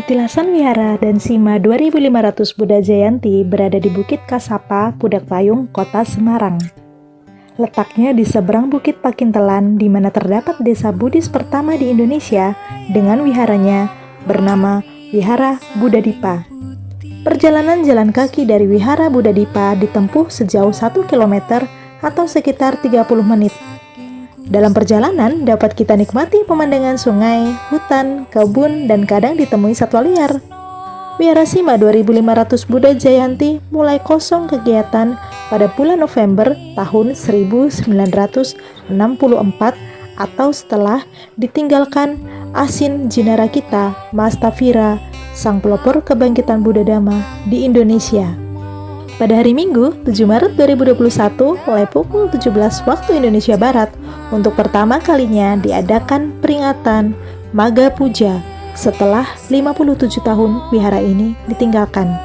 Petilasan Wihara dan Sima 2500 Buddha Jayanti berada di Bukit Kasapa, Pudak Payung, Kota Semarang. Letaknya di seberang Bukit Pakintelan, di mana terdapat desa Buddhis pertama di Indonesia dengan wiharanya bernama Wihara Buddha Dipa. Perjalanan jalan kaki dari Wihara Buddha Dipa ditempuh sejauh 1 km atau sekitar 30 menit. Dalam perjalanan dapat kita nikmati pemandangan sungai, hutan, kebun, dan kadang ditemui satwa liar. Wihara Sima 2500 Buddha Jayanti mulai kosong kegiatan pada bulan November tahun 1964 atau setelah ditinggalkan Asin Jinarakita Mastafira, sang pelopor kebangkitan Buddha Dhamma di Indonesia. Pada hari Minggu, 7 Maret 2021, mulai pukul 17 waktu Indonesia Barat, untuk pertama kalinya diadakan peringatan Magha Puja setelah 57 tahun wihara ini ditinggalkan.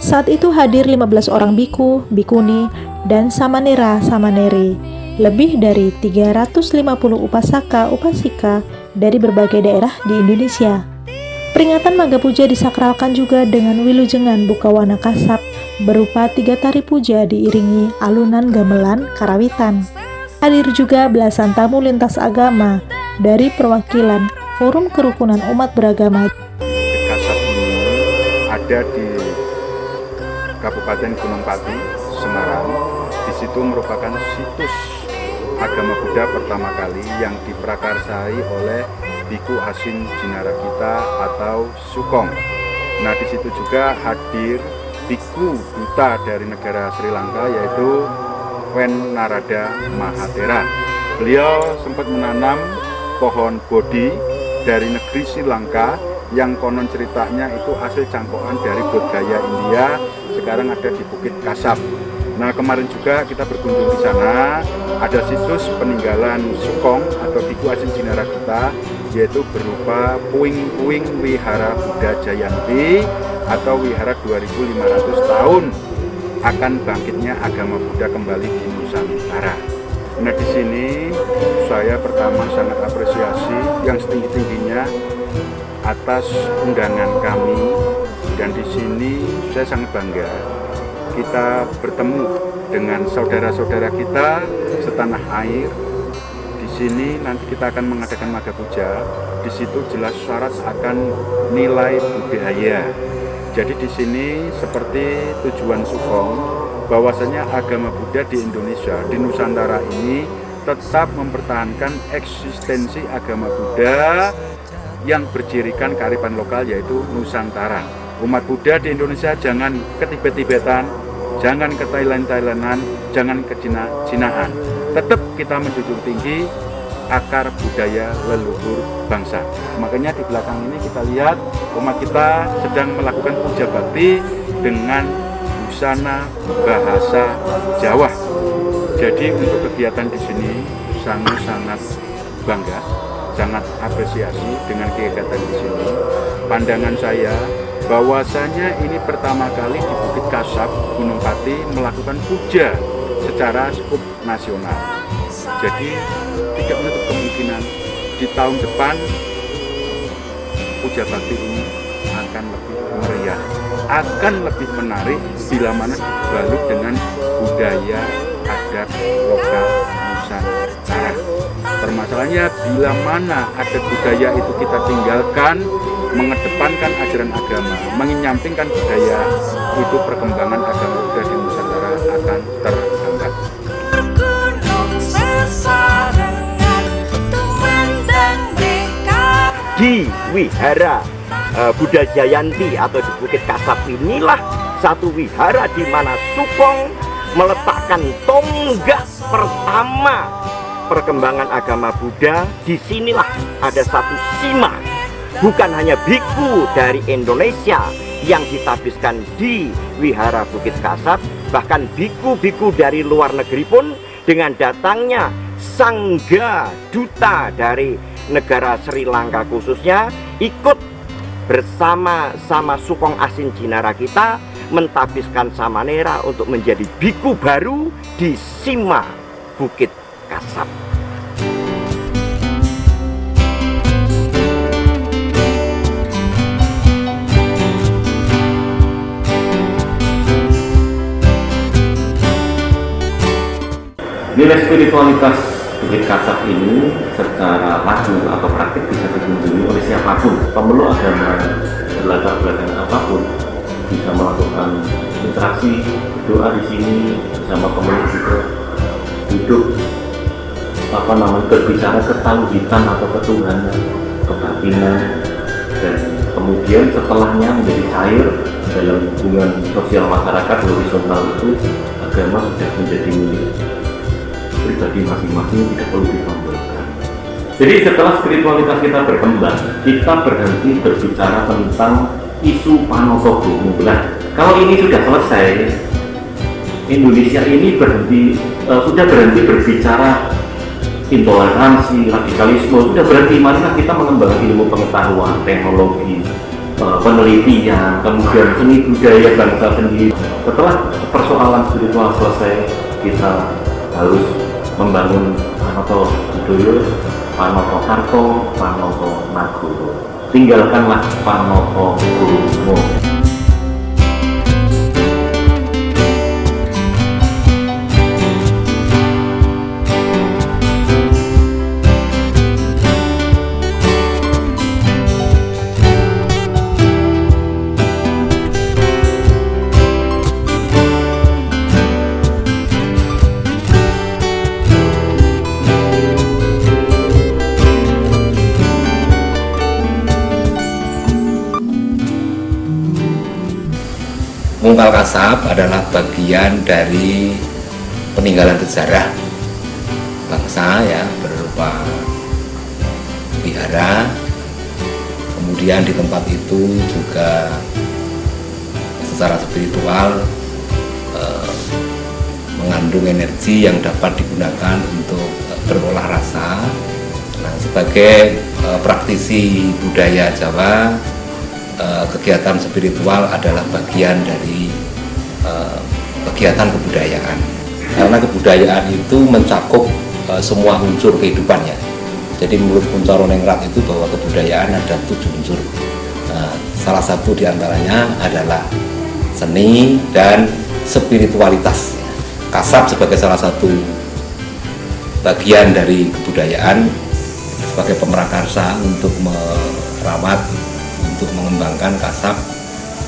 Saat itu hadir 15 orang biku, bikuni, dan samanera, samaneri, lebih dari 350 upasaka, upasika dari berbagai daerah di Indonesia. Peringatan Magha Puja disakralkan juga dengan wilujengan bukawana kasap berupa 3 tari puja diiringi alunan gamelan karawitan. Hadir juga belasan tamu lintas agama dari perwakilan Forum Kerukunan Umat Beragama. Kasap ini ada di Kabupaten Gunung Pati, Semarang. Di situ merupakan situs agama Buddha pertama kali yang diprakarsai oleh Biku Asin Jinarakita atau Sukong. Nah, di situ juga hadir biku duta dari negara Sri Lanka, yaitu Wen Narada Mahathera. Beliau sempat menanam pohon bodhi dari negeri Sri Lanka yang konon ceritanya itu hasil cangkokan dari budaya India, sekarang ada di Bukit Kasap. Nah, kemarin juga kita berkunjung di sana, ada situs peninggalan Sukong atau Biku Asin Jinarakita, yaitu berupa puing-puing Wihara Buddha Jayanti atau Wihara 2500 tahun akan bangkitnya agama Buddha kembali di Nusantara. Nah, di sini saya pertama sangat apresiasi yang setinggi-tingginya atas undangan kami, dan di sini saya sangat bangga kita bertemu dengan saudara-saudara kita setanah air. Di sini nanti kita akan mengadakan Magha Puja. Di situ jelas syarat akan nilai budaya. Jadi di sini seperti tujuan Sukong, bahwasanya agama Buddha di Indonesia, di Nusantara ini tetap mempertahankan eksistensi agama Buddha yang bercirikan kearifan lokal, yaitu Nusantara. Umat Buddha di Indonesia jangan ke Tibet-Tibetan, jangan ke Thailand-Thailandan, jangan ke Cina-Cinaan. Tetap kita menjunjung tinggi akar budaya leluhur bangsa. Makanya di belakang ini kita lihat umat kita sedang melakukan puja bakti dengan busana bahasa Jawa. Jadi untuk kegiatan di sini sangat bangga, sangat apresiasi dengan kegiatan di sini. Pandangan saya bahwasanya ini pertama kali di Bukit Kasap, Gunung Pati melakukan puja secara skup nasional. Jadi tidak menutup kemungkinan di tahun depan puja bakti ini akan lebih meriah, akan lebih menarik bila mana dibalut dengan budaya adat lokal Nusantara. Permasalahannya bila mana adat budaya itu kita tinggalkan, mengedepankan ajaran agama, menyampingkan budaya, itu perkembangan agama Buddha di Nusantara akan terhambat. Di Wihara Buddha Jayanti atau di Bukit Kasap inilah satu wihara di mana Sukong meletakkan tonggak pertama perkembangan agama Buddha. Disinilah ada satu Sima, bukan hanya biku dari Indonesia yang ditabiskan di Wihara Bukit Kasap, bahkan biku-biku dari luar negeri pun dengan datangnya Sangga Duta dari negara Sri Lanka khususnya ikut bersama-sama Sukong Asin Jinarakita mentabiskan samanera untuk menjadi biku baru di Sima Bukit Kasap. Nilai spiritualitas Bukit Kasab ini secara langsung atau praktik bisa dikunjungi oleh siapapun, pemeluk agama berlatar belakang apapun, bisa melakukan interaksi doa di sini bersama pemeluk juga, duduk berbicara ketauhidan atau ketuhanan, kebatinan, dan kemudian setelahnya menjadi cair dalam hubungan sosial masyarakat horizontal itu. Agama sudah menjadi milik pribadi masing-masing, tidak perlu ditombolkan. Jadi setelah spiritualitas kita berkembang, kita berhenti berbicara tentang isu Panotogo. Nah, kalau ini sudah selesai, Indonesia ini sudah berhenti berbicara intoleransi, radikalisme, sudah berhenti. Marilah kita mengembangkan ilmu pengetahuan, teknologi, penelitian, kemudian seni budaya bangsa sendiri. Setelah persoalan spiritual selesai, kita harus membangun Panoto Budoyo, Panoto Karto, Panoto Nagoro. Tinggalkanlah Panoto Gurumo. Mungkal Kasab adalah bagian dari peninggalan sejarah bangsa ya, berupa wihara. Kemudian di tempat itu juga secara spiritual mengandung energi yang dapat digunakan untuk berolah rasa. Nah, sebagai praktisi budaya Jawa, kegiatan spiritual adalah bagian dari kegiatan kebudayaan, karena kebudayaan itu mencakup semua unsur kehidupannya. Jadi menurut Kuncoro Ningrat itu bahwa kebudayaan ada 7 unsur. Salah satu diantaranya adalah seni dan spiritualitas. Kasab sebagai salah satu bagian dari kebudayaan, sebagai pemrakarsa untuk merawat, untuk mengembangkan Kasab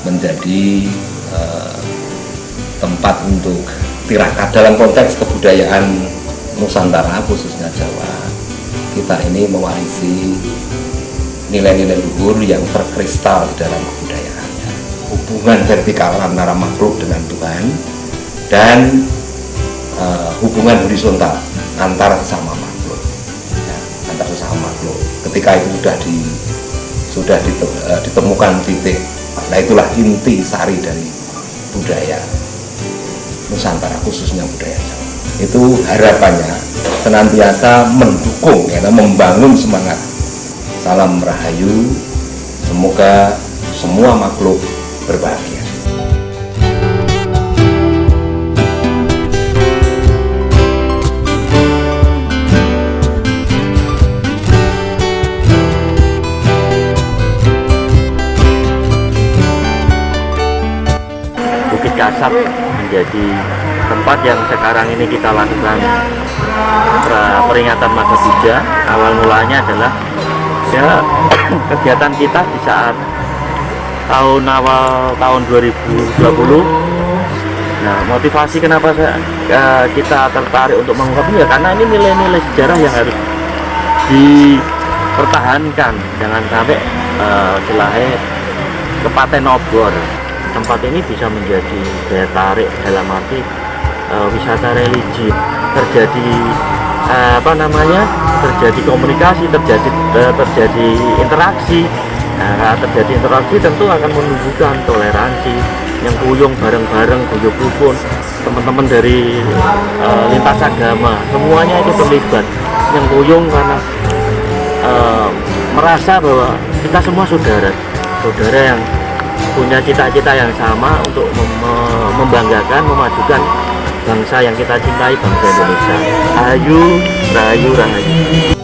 menjadi tempat untuk tirakat dalam konteks kebudayaan Nusantara, khususnya Jawa. Kita ini mewarisi nilai-nilai luhur yang terkristal di dalam kebudayaannya. Hubungan vertikal antara makhluk dengan Tuhan dan hubungan horizontal antara sesama makhluk. Ya, antara sesama makhluk. Ketika itu sudah ditemukan titik, nah itulah inti sari dari budaya Nusantara, khususnya budaya Jawa. Itu harapannya senantiasa mendukung, ya, membangun semangat. Salam Rahayu, semoga semua makhluk berbahagia. Bukit Kasab menjadi tempat yang sekarang ini kita lakukan peringatan Maga Puja. Awal mulanya adalah ya kegiatan kita di saat awal tahun 2020. Nah, motivasi kenapa kita tertarik untuk mengungkap ya karena ini nilai-nilai sejarah yang harus dipertahankan, jangan sampai silahnya kepaten obor. Tempat ini bisa menjadi daya tarik dalam arti wisata religi, terjadi terjadi komunikasi, terjadi interaksi. Nah, terjadi interaksi tentu akan menumbuhkan toleransi, yang kuyung bareng-bareng, guyub rukun, teman-teman dari lintas agama, semuanya itu terlibat, yang kuyung karena merasa bahwa kita semua saudara yang punya cita-cita yang sama untuk membanggakan, memajukan bangsa yang kita cintai, bangsa Indonesia. Rahayu, rahayu, rahayu.